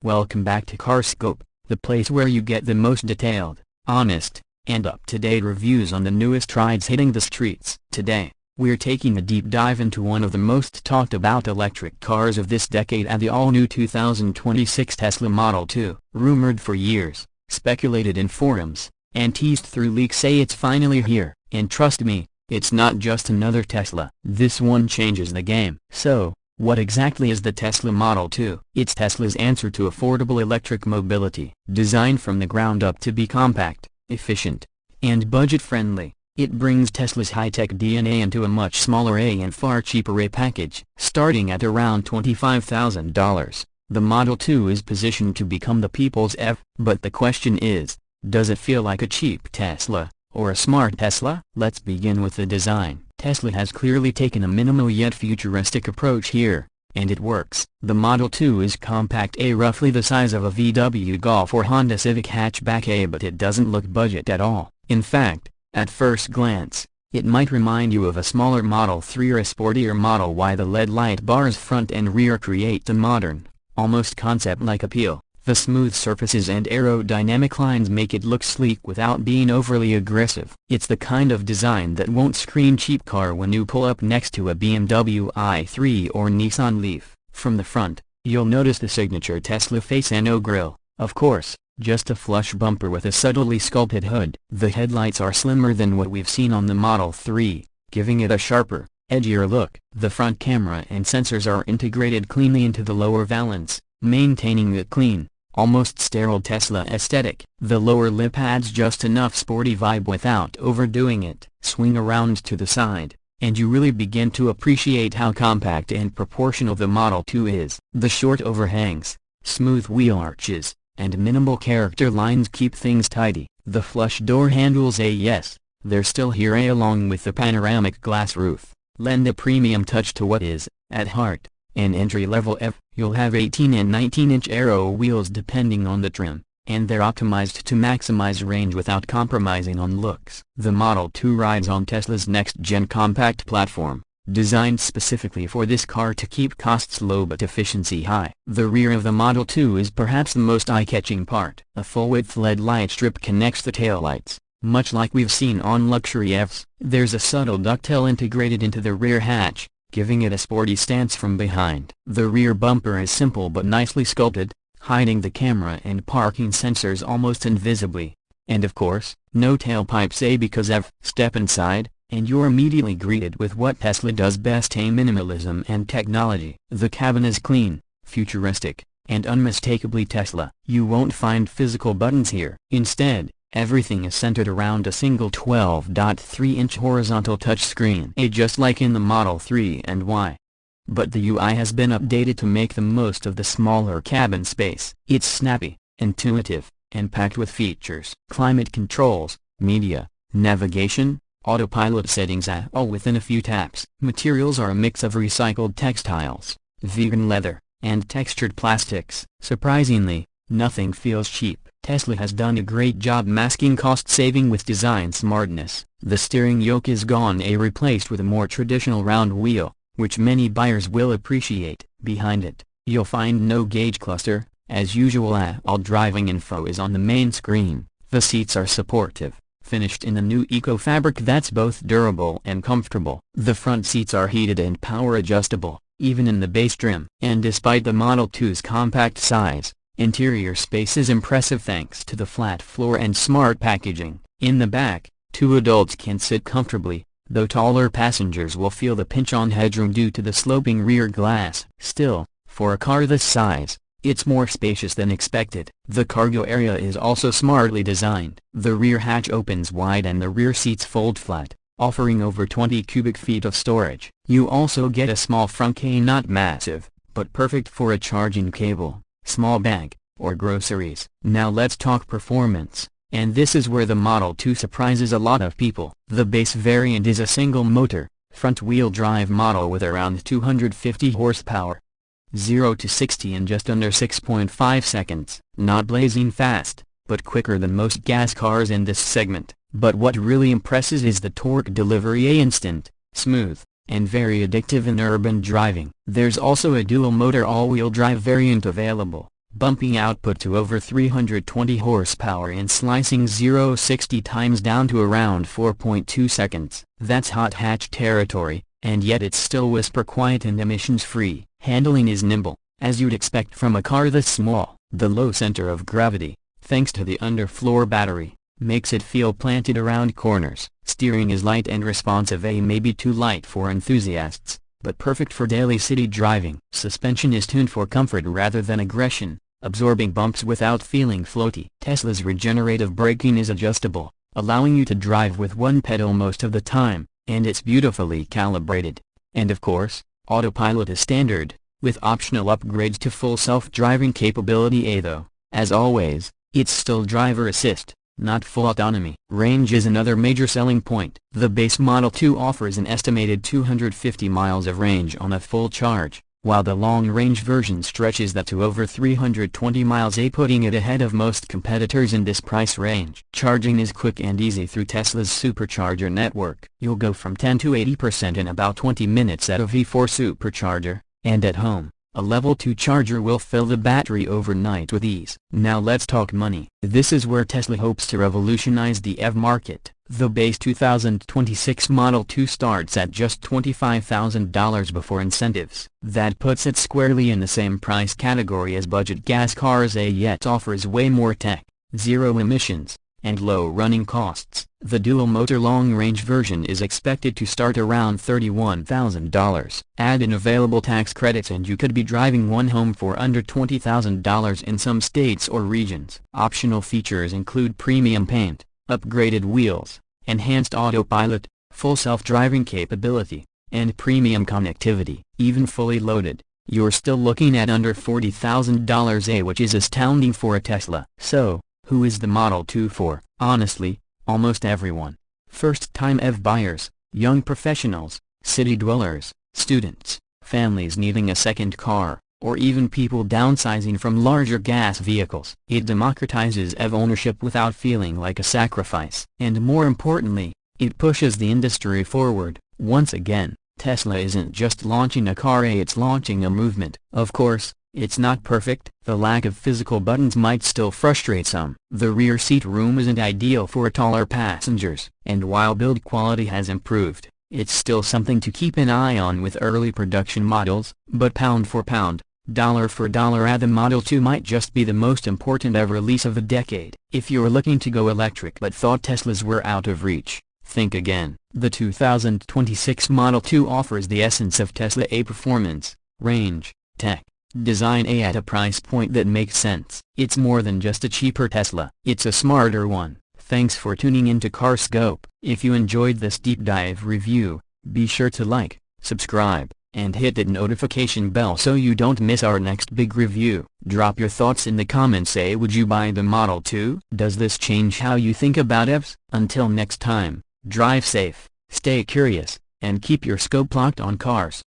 Welcome back to Carscope, the place where you get the most detailed, honest, and up-to-date reviews on the newest rides hitting the streets. Today, we're taking a deep dive into one of the most talked about electric cars of this decade and the all-new 2026 Tesla Model 2. Rumored for years, speculated in forums, and teased through leaks, say it's finally here, and trust me, it's not just another Tesla. This one changes the game. So, what exactly is the Tesla Model 2? It's Tesla's answer to affordable electric mobility. Designed from the ground up to be compact, efficient, and budget-friendly, it brings Tesla's high-tech DNA into a much smaller and far cheaper package. Starting at around $25,000, the Model 2 is positioned to become the people's EV. But the question is, does it feel like a cheap Tesla, or a smart Tesla? Let's begin with the design. Tesla has clearly taken a minimal yet futuristic approach here, and it works. The Model 2 is compact, roughly the size of a VW Golf or Honda Civic hatchback, but it doesn't look budget at all. In fact, at first glance, it might remind you of a smaller Model 3 or a sportier Model Y. The LED light bars front and rear create a modern, almost concept-like appeal. The smooth surfaces and aerodynamic lines make it look sleek without being overly aggressive. It's the kind of design that won't scream cheap car when you pull up next to a BMW i3 or Nissan Leaf. From the front, you'll notice the signature Tesla face and no grille, of course, just a flush bumper with a subtly sculpted hood. The headlights are slimmer than what we've seen on the Model 3, giving it a sharper, edgier look. The front camera and sensors are integrated cleanly into the lower valance, maintaining the clean, almost sterile Tesla aesthetic. The lower lip adds just enough sporty vibe without overdoing it. Swing around to the side, and you really begin to appreciate how compact and proportional the Model 2 is. The short overhangs, smooth wheel arches, and minimal character lines keep things tidy. The flush door handles, yes, they're still here, along with the panoramic glass roof, lend a premium touch to what is, at heart, an entry-level EV. You'll have 18 and 19-inch aero wheels depending on the trim, and they're optimized to maximize range without compromising on looks. The Model 2 rides on Tesla's next-gen compact platform, designed specifically for this car to keep costs low but efficiency high. The rear of the Model 2 is perhaps the most eye-catching part. A full-width LED light strip connects the taillights, much like we've seen on luxury EVs. There's a subtle ducktail integrated into the rear hatch, giving it a sporty stance from behind. The rear bumper is simple but nicely sculpted, hiding the camera and parking sensors almost invisibly. And of course, no tailpipes, because step inside, and you're immediately greeted with what Tesla does best: minimalism and technology. The cabin is clean, futuristic, and unmistakably Tesla. You won't find physical buttons here. Instead, everything is centered around a single 12.3-inch horizontal touchscreen, just like in the Model 3 and Y. But the UI has been updated to make the most of the smaller cabin space. It's snappy, intuitive, and packed with features. Climate controls, media, navigation, autopilot settings, all within a few taps. Materials are a mix of recycled textiles, vegan leather, and textured plastics. Surprisingly, nothing feels cheap. Tesla has done a great job masking cost saving with design smartness. The steering yoke is gone, replaced with a more traditional round wheel, which many buyers will appreciate. Behind it, you'll find no gauge cluster, as usual. All driving info is on the main screen. The seats are supportive, finished in a new eco fabric that's both durable and comfortable. The front seats are heated and power adjustable, even in the base trim. And despite the Model 2's compact size, interior space is impressive thanks to the flat floor and smart packaging. In the back, two adults can sit comfortably, though taller passengers will feel the pinch on headroom due to the sloping rear glass. Still, for a car this size, it's more spacious than expected. The cargo area is also smartly designed. The rear hatch opens wide and the rear seats fold flat, offering over 20 cubic feet of storage. You also get a small front, not massive, but perfect for a charging cable, small bag, or groceries. Now let's talk performance, and this is where the Model 2 surprises a lot of people. The base variant is a single-motor, front-wheel drive model with around 250 horsepower. 0 to 60 in just under 6.5 seconds. Not blazing fast, but quicker than most gas cars in this segment. But what really impresses is the torque delivery: instant, smooth, and very addictive in urban driving. There's also a dual-motor all-wheel drive variant available, bumping output to over 320 horsepower and slicing 0-60 times down to around 4.2 seconds. That's hot hatch territory, and yet it's still whisper quiet and emissions-free. Handling is nimble, as you'd expect from a car this small. The low center of gravity, thanks to the underfloor battery, makes it feel planted around corners. Steering is light and responsive, maybe too light for enthusiasts, but perfect for daily city driving. Suspension is tuned for comfort rather than aggression, absorbing bumps without feeling floaty. Tesla's regenerative braking is adjustable, allowing you to drive with one pedal most of the time, and it's beautifully calibrated. And of course, autopilot is standard, with optional upgrades to full self-driving capability. Though, as always, it's still driver assist, not full autonomy. Range is another major selling point. The base Model 2 offers an estimated 250 miles of range on a full charge, while the long-range version stretches that to over 320 miles, putting it ahead of most competitors in this price range. Charging is quick and easy through Tesla's supercharger network. You'll go from 10 to 80% in about 20 minutes at a V4 supercharger, and at home, a level 2 charger will fill the battery overnight with ease. Now let's talk money. This is where Tesla hopes to revolutionize the EV market. The base 2026 Model 2 starts at just $25,000 before incentives. That puts it squarely in the same price category as budget gas cars, yet offers way more tech, zero emissions, and low running costs. The dual-motor long-range version is expected to start around $31,000. Add in available tax credits and you could be driving one home for under $20,000 in some states or regions. Optional features include premium paint, upgraded wheels, enhanced autopilot, full self-driving capability, and premium connectivity. Even fully loaded, you're still looking at under $40,000, which is astounding for a Tesla. So, who is the Model 2 for? Honestly, almost everyone. First-time EV buyers, young professionals, city dwellers, students, families needing a second car, or even people downsizing from larger gas vehicles. It democratizes EV ownership without feeling like a sacrifice. And more importantly, it pushes the industry forward. Once again, Tesla isn't just launching a car, it's launching a movement. Of course, it's not perfect. The lack of physical buttons might still frustrate some. The rear seat room isn't ideal for taller passengers. And while build quality has improved, it's still something to keep an eye on with early production models. But pound for pound, dollar for dollar, the Model 2 might just be the most important EV release of the decade. If you're looking to go electric but thought Teslas were out of reach, think again. The 2026 Model 2 offers the essence of Tesla: performance, range, tech, design at a price point that makes sense. It's more than just a cheaper Tesla, it's a smarter one. Thanks for tuning into CarScope. If you enjoyed this deep dive review, be sure to like, subscribe, and hit that notification bell so you don't miss our next big review. Drop your thoughts in the comments. Would you buy the Model 2? Does this change how you think about EVs? Until next time, drive safe, stay curious, and keep your scope locked on cars.